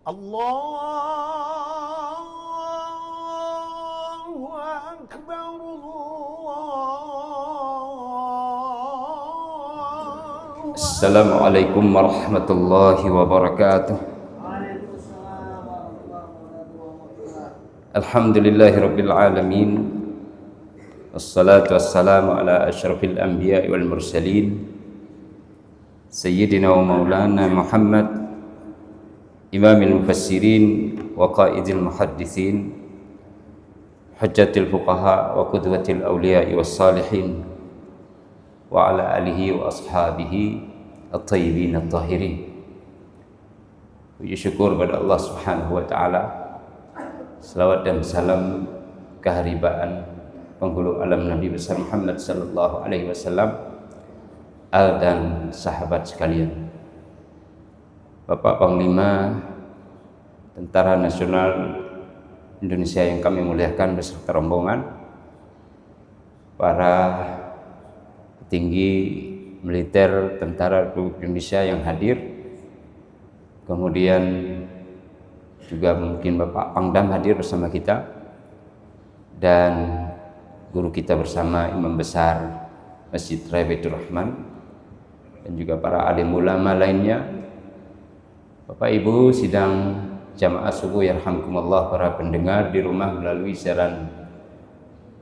الله أكبر الله. Assalamualaikum warahmatullahi wabarakatuh. Alhamdulillahi rabbil alamin. Wassalatu wassalamu ala asyrafil anbiya'i wal mursalin Sayyidina wa maulana Muhammad Imamil mufassirin wa qaidil muhaddithin Hujjatil fuqaha wa qudwatil awliya'i was salihin wa ala alihi wa ashabihi at-tayyibin at-tahirin. Puji syukur pada Allah Subhanahu wa taala. Selawat dan salam keharibaan penghulu alam Nabi besar Muhammad sallallahu alaihi wasallam, al dan sahabat sekalian. Bapak Panglima Tentara Nasional Indonesia yang kami muliakan beserta rombongan, para petinggi militer Tentara Republik Indonesia yang hadir, kemudian juga mungkin Bapak Pangdam hadir bersama kita, dan guru kita bersama Imam Besar Masjid Raya Baitur Rahman, dan juga para alim ulama lainnya, Bapak Ibu sidang jamaah subuh yarhamkumullah, para pendengar di rumah melalui siaran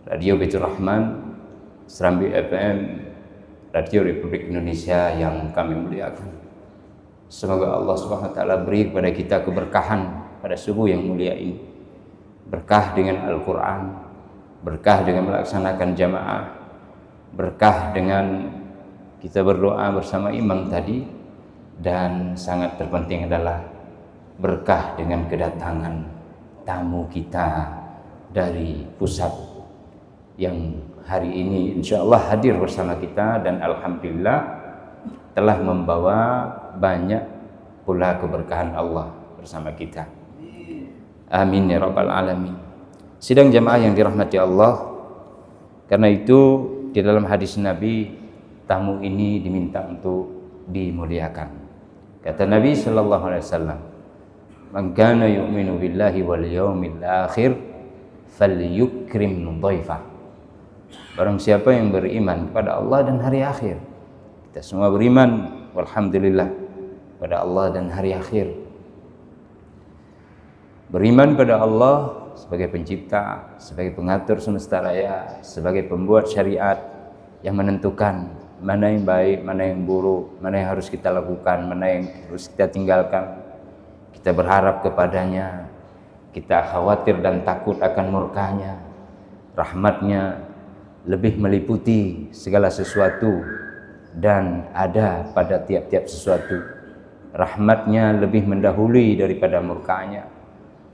Radio Baitur Rahman, Serambi FM, Radio Republik Indonesia yang kami muliakan. Semoga Allah Subhanahu wa taala beri kepada kita keberkahan pada subuh yang mulia ini. Berkah dengan Al-Qur'an, berkah dengan melaksanakan jamaah, berkah dengan kita berdoa bersama imam tadi, dan sangat terpenting adalah berkah dengan kedatangan tamu kita dari pusat yang hari ini insya Allah hadir bersama kita, dan alhamdulillah telah membawa banyak pula keberkahan Allah bersama kita. Amin ya rabbal alamin. Sidang jamaah yang dirahmati Allah, karena itu di dalam hadis Nabi, tamu ini diminta untuk dimuliakan. Kata Nabi sallallahu alaihi wasallam, "Man kana yu'minu billahi wal yawmil akhir falyukrim dhaifah." Barang siapa yang beriman kepada Allah dan hari akhir. Kita semua beriman, walhamdulillah, pada Allah dan hari akhir. Beriman pada Allah sebagai pencipta, sebagai pengatur semesta raya, sebagai pembuat syariat yang menentukan mana yang baik, mana yang buruk, mana yang harus kita lakukan, mana yang harus kita tinggalkan. Kita berharap kepadanya, kita khawatir dan takut akan murkanya. Rahmatnya lebih meliputi segala sesuatu dan ada pada tiap-tiap sesuatu. Rahmatnya lebih mendahului daripada murkanya.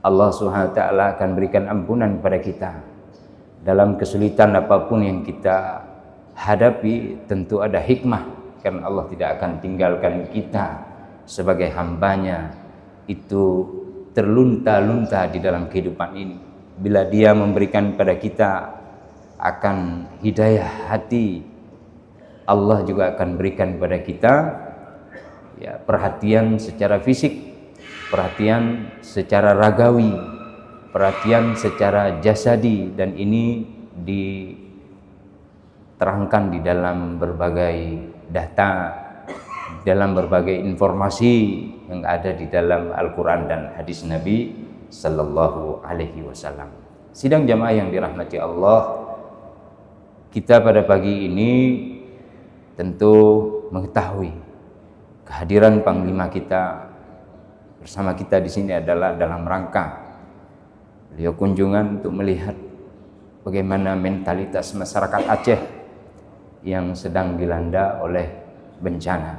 Allah Subhanahu wa taala akan berikan ampunan kepada kita dalam kesulitan apapun yang kita hadapi. Tentu ada hikmah, karena Allah tidak akan tinggalkan kita sebagai hambanya itu terlunta-lunta di dalam kehidupan ini. Bila Dia memberikan pada kita akan hidayah hati, Allah juga akan berikan kepada kita ya perhatian secara fisik, perhatian secara ragawi, perhatian secara jasadi, dan ini diterangkan di dalam berbagai data, dalam berbagai informasi yang ada di dalam Al-Quran dan hadis Nabi sallallahu alaihi wasallam. Sidang jamaah yang dirahmati Allah, kita pada pagi ini tentu mengetahui kehadiran Panglima kita bersama kita di sini adalah dalam rangka beliau kunjungan untuk melihat bagaimana mentalitas masyarakat Aceh yang sedang dilanda oleh bencana.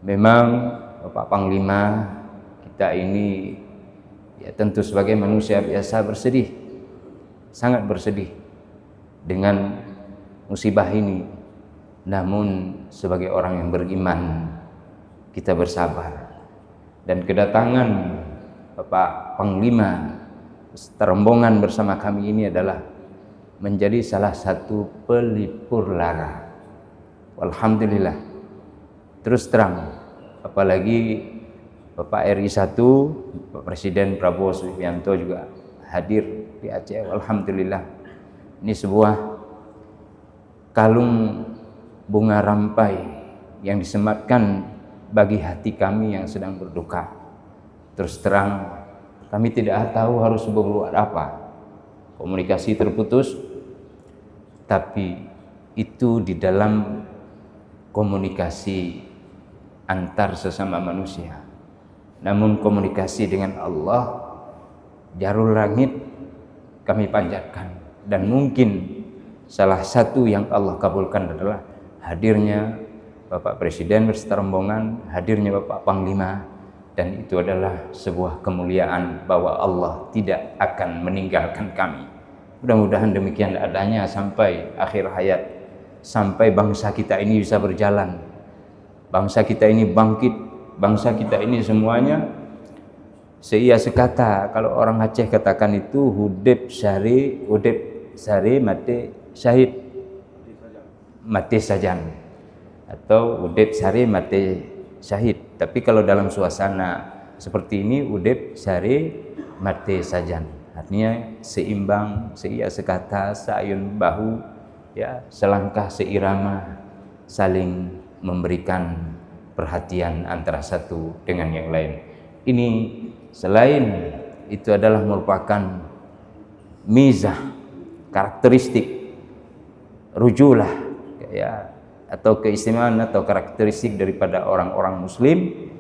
Memang Bapak Panglima kita ini ya tentu sebagai manusia biasa bersedih, sangat bersedih dengan musibah ini. Namun sebagai orang yang beriman, kita bersabar. Dan kedatangan Bapak Panglima rombongan bersama kami ini adalah menjadi salah satu pelipur lara. Alhamdulillah. Terus terang, apalagi Bapak RI 1, Pak Presiden Prabowo Subianto juga hadir di Aceh. Alhamdulillah. Ini sebuah kalung bunga rampai yang disematkan bagi hati kami yang sedang berduka. Terus terang, kami tidak tahu harus berbuat apa. Komunikasi terputus, tapi itu di dalam komunikasi antar sesama manusia. Namun komunikasi dengan Allah, jarul langit kami panjatkan. Dan mungkin salah satu yang Allah kabulkan adalah hadirnya Bapak Presiden beserta rombongan, hadirnya Bapak Panglima, dan itu adalah sebuah kemuliaan bahwa Allah tidak akan meninggalkan kami. Mudah-mudahan demikian adanya sampai akhir hayat, sampai bangsa kita ini bisa berjalan, bangsa kita ini bangkit, bangsa kita ini semuanya seia sekata. Kalau orang Aceh katakan itu hudep sari mati syahid, mati sajan, atau hudep sari mati syahid. Tapi kalau dalam suasana seperti ini udep sari mati sajan, artinya seimbang, seia sekata, seayun bahu, ya, selangkah seirama, saling memberikan perhatian antara satu dengan yang lain. Ini selain itu adalah merupakan mizah, karakteristik, rujulah, ya, atau keistimewaan atau karakteristik daripada orang-orang muslim,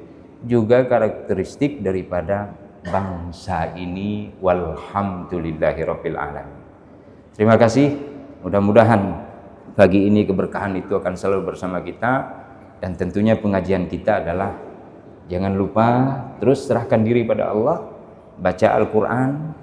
juga karakteristik daripada bangsa ini. Walhamdulillahirabbil alamin. Terima kasih. Mudah-mudahan pagi ini keberkahan itu akan selalu bersama kita. Dan tentunya pengajian kita adalah jangan lupa terus serahkan diri pada Allah, baca Al-Quran,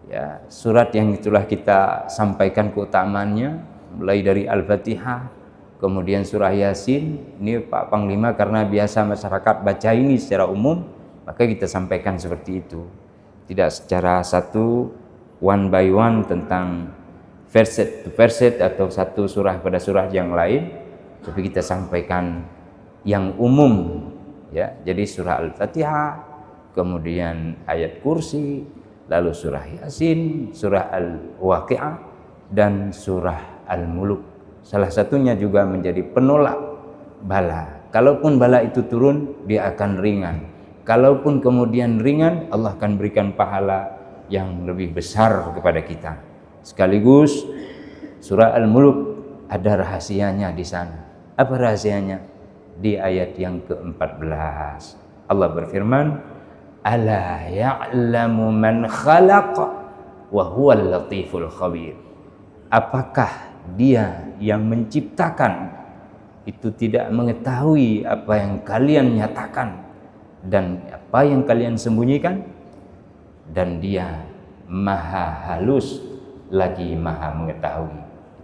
ya, surat yang itulah kita sampaikan keutamaannya, mulai dari Al-Fatihah, kemudian surah Yasin. Ini Pak Panglima karena biasa masyarakat baca ini secara umum, maka kita sampaikan seperti itu, tidak secara satu one by one tentang verset to verset atau satu surah pada surah yang lain, tapi kita sampaikan yang umum, ya. Jadi surah Al-Fatihah, kemudian ayat kursi, lalu surah Yasin, surah Al-Waqi'ah, dan surah Al-Muluk. Salah satunya juga menjadi penolak bala. Kalaupun bala itu turun, dia akan ringan. Kalaupun kemudian ringan, Allah akan berikan pahala yang lebih besar kepada kita. Sekaligus surah Al-Muluk ada rahasianya di sana. Apa rahasianya? Di ayat yang ke-14 Allah berfirman, ala ya'lamu man khalaq wa huwal latiful khabir. Apakah dia yang menciptakan itu tidak mengetahui apa yang kalian nyatakan dan apa yang kalian sembunyikan? Dan dia maha halus lagi maha mengetahui.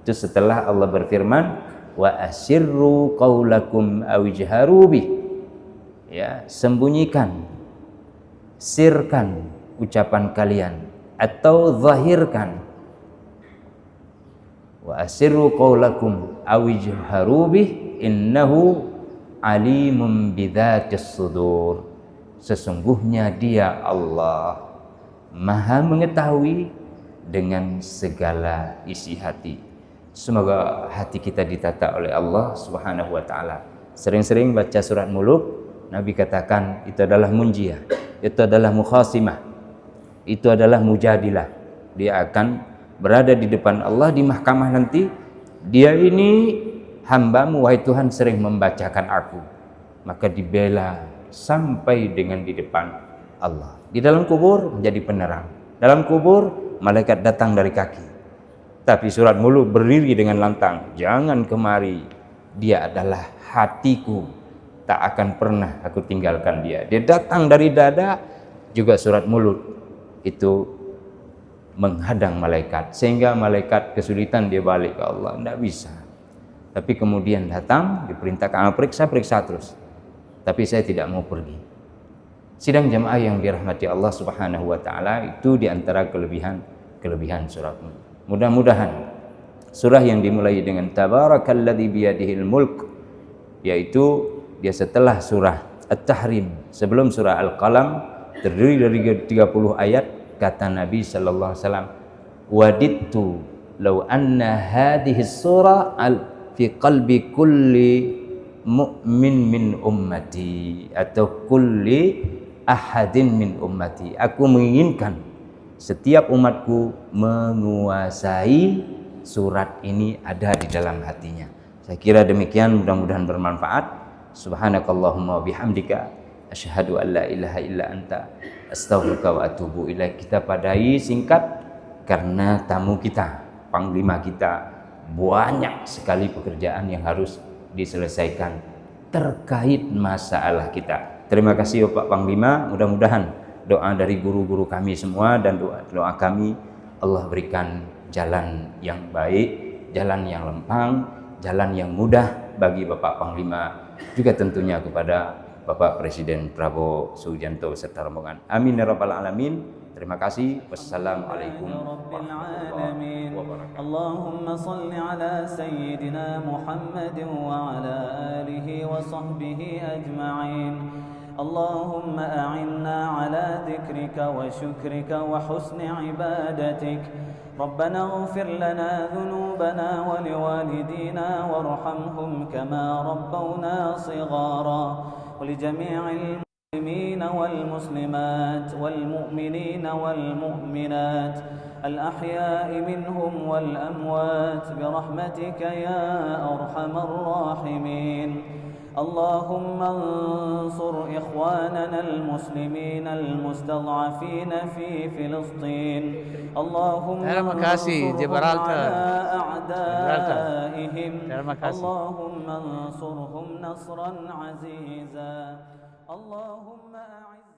Itu setelah Allah berfirman, wa asirru qaulakum aw ijharu bih, ya, sembunyikan, sirkan ucapan kalian atau zahirkan. Wa asirru qaulakum aw ijharu bih innahu alimun bidzatis sudur. Sesungguhnya dia Allah maha mengetahui dengan segala isi hati. Semoga hati kita ditata oleh Allah Subhanahu wa taala. Sering-sering baca surat Muluk. Nabi katakan itu adalah munjiah, itu adalah mukhasimah, itu adalah mujadilah. Dia akan berada di depan Allah di mahkamah nanti. Dia ini hambamu wahai Tuhan, sering membacakan aku, maka dibela sampai dengan di depan Allah. Di dalam kubur menjadi penerang. Dalam kubur malaikat datang dari kaki. Tapi surat Muluk berdiri dengan lantang, jangan kemari, dia adalah hatiku, tak akan pernah aku tinggalkan dia. Dia datang dari dada. Juga surat Muluk itu menghadang malaikat, sehingga malaikat kesulitan dia balik ke Allah, tidak bisa. Tapi kemudian datang, diperintahkan periksa terus. Tapi saya tidak mau pergi. Sidang jamaah yang dirahmati Allah Subhanahu wa taala, itu diantara kelebihan surat Muluk. Mudah-mudahan surah yang dimulai dengan tabarakalladzi biyadihil mulk, yaitu dia setelah surah At-Tahrim, sebelum surah Al-Qalam, terdiri dari 30 ayat. Kata Nabi sallallahu alaihi wasallam, wadittu law anna hadhihi surah fi qalbi kulli mu'min min ummati, atau kulli ahadin min ummati. Aku menginginkan setiap umatku menguasai surat ini, ada di dalam hatinya. Saya kira demikian, mudah-mudahan bermanfaat. Subhanakallahumma bihamdika asyhadu an la ilaha illa anta astaghfiruka wa atubu ilaik. Kita padai singkat karena tamu kita, panglima kita, banyak sekali pekerjaan yang harus diselesaikan terkait masalah kita. Terima kasih Bapak Panglima, mudah-mudahan doa dari guru-guru kami semua dan doa kami, Allah berikan jalan yang baik, jalan yang lempang, jalan yang mudah bagi Bapak Panglima, juga tentunya kepada Bapak Presiden Prabowo Subianto beserta rombongan. Amin ya rabbal alamin. Terima kasih. Wassalamualaikum warahmatullahi wabarakatuh. Allahumma salli ala sayyidina Muhammad wa ala alihi wa sahbihi ajma'in. اللهم أعنا على ذكرك وشكرك وحسن عبادتك. ربنا اغفر لنا ذنوبنا ولوالدينا وارحمهم كما ربونا صغارا، ولجميع المسلمين والمسلمات والمؤمنين والمؤمنات الأحياء منهم والأموات برحمتك يا أرحم الراحمين. اللهم انصر إخواننا المسلمين المستضعفين في فلسطين. اللهم انصرهم على أعدائهم. اللهم انصرهم نصرا عزيزا. اللهم أعز